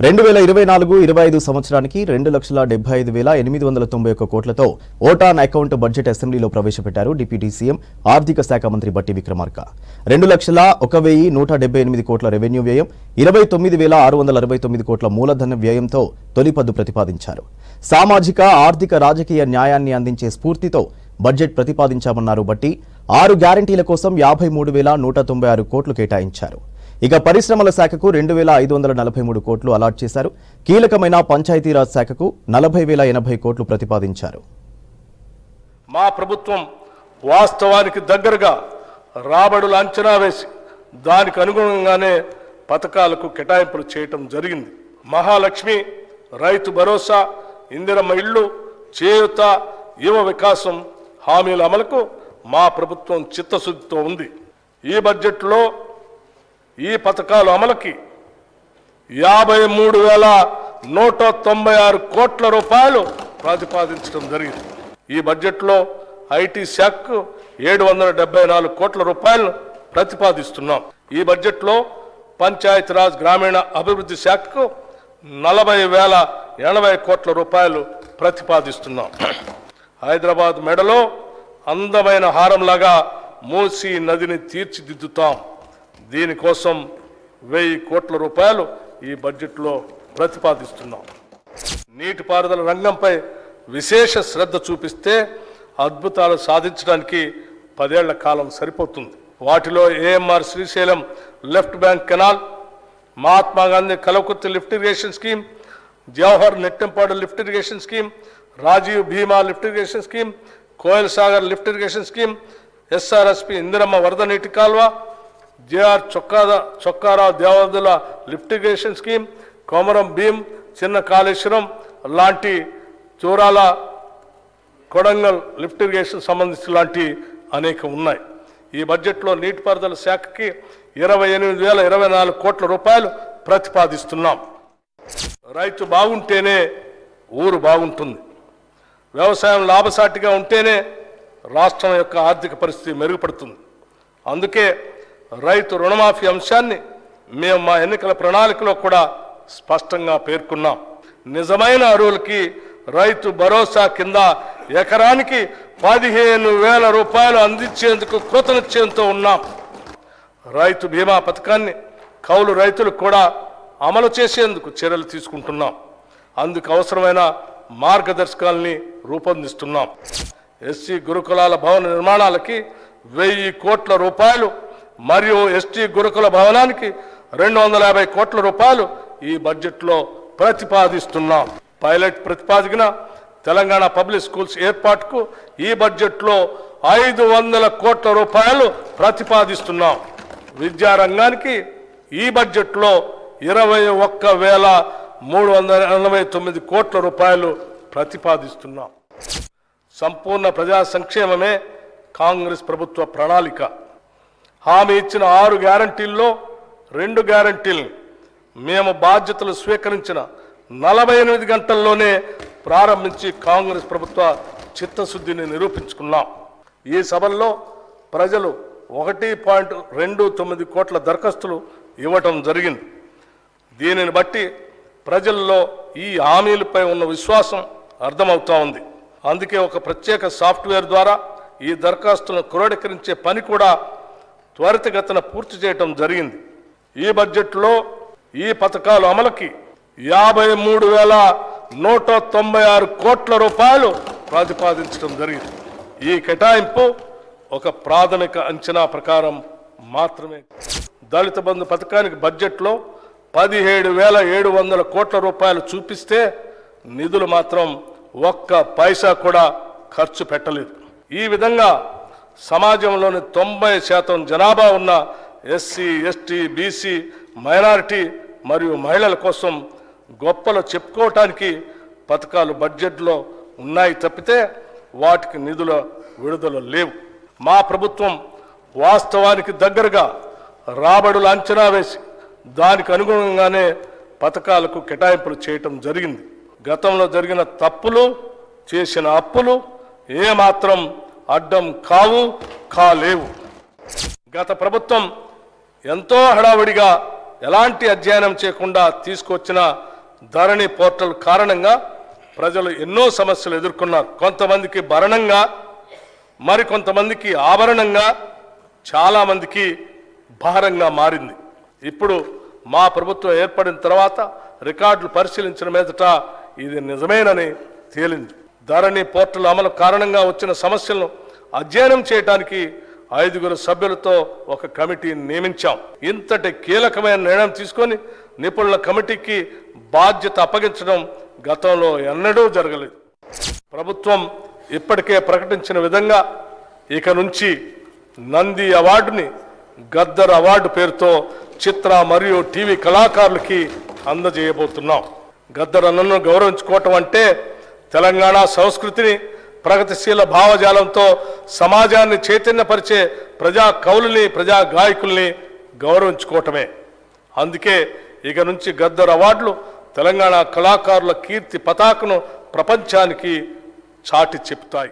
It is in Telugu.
2024-25 సంవత్సరానికి 2,75,891 కోట్లతో ఓట్ ఆన్ అకౌంట్ బడ్జెట్ అసెంబ్లీలో ప్రవేశపెట్టారు డిప్యూటీ సీఎం ఆర్థిక శాఖ మంత్రి బట్టి విక్రమార్క. 2,01,178 కోట్ల రెవెన్యూ వ్యయం, 29,669 కోట్ల మూలధన వ్యయంతో తొలిపద్దు ప్రతిపాదించారు. సామాజిక, ఆర్థిక, రాజకీయ న్యాయాన్ని అందించే స్ఫూర్తితో బడ్జెట్ ప్రతిపాదించామన్నారు బట్టి. 6 గ్యారంటీల కోసం 53,196 కోట్లు కేటాయించారు. ఇక పరిశ్రమల శాఖకు 2,543 కోట్లు అలాట్ చేశారు. కీలకమైన పంచాయతీరాజ్ శాఖకు 40,080 కోట్లు ప్రతిపాదించారు. మా ప్రభుత్వం వాస్తవానికి దగ్గరగా రాబడులు అంచనా వేసి దానికి అనుగుణంగానే పథకాలకు కేటాయింపులు చేయటం జరిగింది. మహాలక్ష్మి, రైతు భరోసా, ఇందిరమ్మ ఇళ్లు, చేయూత, యువ వికాసం హామీల అమలుకు మా ప్రభుత్వం చిత్తశుద్ధితో ఉంది. ఈ బడ్జెట్లో ఈ పథకాల అమలుకి 53,196 కోట్ల రూపాయలు ప్రతిపాదించడం జరిగింది. ఈ బడ్జెట్లో ఐటీ శాఖకు 774 కోట్ల రూపాయలను ప్రతిపాదిస్తున్నాం. ఈ బడ్జెట్లో పంచాయతీరాజ్ గ్రామీణ అభివృద్ధి శాఖకు 40,080 కోట్ల రూపాయలు ప్రతిపాదిస్తున్నాం. హైదరాబాద్ మెడలో అందమైన హారంలాగా మూసీ నదిని తీర్చిదిద్దుతాం. దీనికోసం 1,000 కోట్ల రూపాయలు ఈ బడ్జెట్లో ప్రతిపాదిస్తున్నాం. నీటిపారుదల రంగంపై విశేష శ్రద్ధ చూపిస్తే అద్భుతాలు సాధించడానికి 10 ఏళ్ల కాలం సరిపోతుంది. వాటిలో AMR Srisailam left bank canal, Mahatma Gandhi Kalwakurthy lift irrigation scheme, Jawahar Nettempadu lift irrigation scheme, Rajiv Bhima lift irrigation scheme, Koil Sagar lift irrigation scheme, SRSP Indiramma వరద నీటి కాల్వ, JR Chokkarao Devadula lift irrigation scheme, Komaram Bheem, చిన్న కాళేశ్వరం లాంటి చూరాల కొడంగల్ లిఫ్ట్ ఇరిగేషన్ సంబంధించి లాంటి అనేక ఉన్నాయి. ఈ బడ్జెట్లో నీటిపారుదల శాఖకి 28,024 కోట్ల రూపాయలు ప్రతిపాదిస్తున్నాం. రైతు బాగుంటేనే ఊరు బాగుంటుంది. వ్యవసాయం లాభసాటిగా ఉంటేనే రాష్ట్రం యొక్క ఆర్థిక పరిస్థితి మెరుగుపడుతుంది. అందుకే రైతు రుణమాఫీ అంశాన్ని మేము మా ఎన్నికల ప్రణాళికలో కూడా స్పష్టంగా పేర్కొన్నాం. నిజమైన అర్హులకి రైతు భరోసా కింద ఎకరానికి 15,000 రూపాయలు అందించేందుకు కృతనిశ్చయంతో ఉన్నాం. రైతు బీమా పథకాన్ని కౌలు రైతులకు కూడా అమలు చేసేందుకు చర్యలు తీసుకుంటున్నాం. అందుకు అవసరమైన మార్గదర్శకాలని రూపొందిస్తున్నాం. ఎస్సీ గురుకులాల భవన నిర్మాణాలకి 1,000 కోట్ల రూపాయలు మరియు ఎస్టీ గురుకుల భవనానికి 250 కోట్ల రూపాయలు ఈ బడ్జెట్లో ప్రతిపాదిస్తున్నాం. పైలట్ ప్రతిపాదికన తెలంగాణ పబ్లిక్ స్కూల్స్ ఏర్పాటుకు ఈ బడ్జెట్లో 500 కోట్ల రూపాయలు ప్రతిపాదిస్తున్నాం. విద్యారంగానికి ఈ బడ్జెట్లో 21,389 కోట్ల రూపాయలు ప్రతిపాదిస్తున్నాం. సంపూర్ణ ప్రజా సంక్షేమమే కాంగ్రెస్ ప్రభుత్వ ప్రణాళిక. హామీ ఇచ్చిన 6 గ్యారంటీల్లో 2 గ్యారంటీలు మేము బాధ్యతలు స్వీకరించిన 48 గంటల్లోనే ప్రారంభించి కాంగ్రెస్ ప్రభుత్వ చిత్తశుద్ధిని నిరూపించుకున్నాం. ఈ సభల్లో ప్రజలు 1.29 కోట్ల దరఖాస్తులు ఇవ్వటం జరిగింది. దీనిని బట్టి ప్రజల్లో ఈ హామీలపై ఉన్న విశ్వాసం అర్థమవుతా ఉంది. అందుకే ఒక ప్రత్యేక సాఫ్ట్వేర్ ద్వారా ఈ దరఖాస్తులను క్రోడీకరించే పని కూడా త్వరితగతిన పూర్తి చేయటం జరిగింది. ఈ బడ్జెట్లో ఈ పథకాల అమలుకి 53,196 కోట్ల రూపాయలు ప్రతిపాదించడం జరిగింది. ఈ కేటాయింపు ఒక ప్రాథమిక అంచనా ప్రకారం మాత్రమే. దళిత బంధు పథకానికి బడ్జెట్లో 17,700 కోట్ల రూపాయలు చూపిస్తే నిధులు మాత్రం 1 పైసా కూడా ఖర్చు పెట్టలేదు. ఈ విధంగా సమాజంలోని 90% జనాభా ఉన్న ఎస్సీ, ఎస్టీ, బీసీ, మైనారిటీ మరియు మహిళల కోసం గొప్పలు చెప్పుకోవటానికి పథకాలు బడ్జెట్లో ఉన్నాయి తప్పితే వాటికి నిధుల విడుదల లేవు. మా ప్రభుత్వం వాస్తవానికి దగ్గరగా రాబడులు అంచనా వేసి దానికి అనుగుణంగానే పథకాలకు కేటాయింపులు చేయటం జరిగింది. గతంలో జరిగిన తప్పులు, చేసిన అప్పులు ఏమాత్రం అడ్డం కాలేవు. గత ప్రభుత్వం ఎంతో హడావుడిగా ఎలాంటి అధ్యయనం చేయకుండా తీసుకొచ్చిన ధరణి పోర్టల్ కారణంగా ప్రజలు ఎన్నో సమస్యలు ఎదుర్కొన్నారు. కొంతమందికి భరణంగా, మరికొంతమందికి ఆభరణంగా, చాలామందికి భారంగా మారింది. ఇప్పుడు మా ప్రభుత్వం ఏర్పడిన తర్వాత రికార్డులు పరిశీలించిన మీదట ఇది నిజమేనని తేలింది. ధరణి పోర్టల్ అమలు కారణంగా వచ్చిన సమస్యలను అధ్యయనం చేయడానికి 5 సభ్యులతో ఒక కమిటీని నియమించాం. ఇంతటి కీలకమైన నిర్ణయం తీసుకొని నిపుణుల కమిటీకి బాధ్యత అప్పగించడం గతంలో ఎన్నడూ జరగలేదు. ప్రభుత్వం ఇప్పటికే ప్రకటించిన విధంగా ఇక నుంచి నంది అవార్డుని గద్దర్ అవార్డు పేరుతో చిత్ర మరియు టీవీ కళాకారులకి అందజేయబోతున్నాం. గద్దర్ అన్నను గౌరవించుకోవటం అంటే తెలంగాణ సంస్కృతిని, ప్రగతిశీల భావజాలంతో సమాజాన్ని చైతన్యపరిచే ప్రజా కవులని, ప్రజా గాయకుల్ని గౌరవించుకోవటమే. అందుకే ఇక నుంచి గద్దర్ అవార్డులు తెలంగాణ కళాకారుల కీర్తి పతాకను ప్రపంచానికి చాటి చెప్తాయి.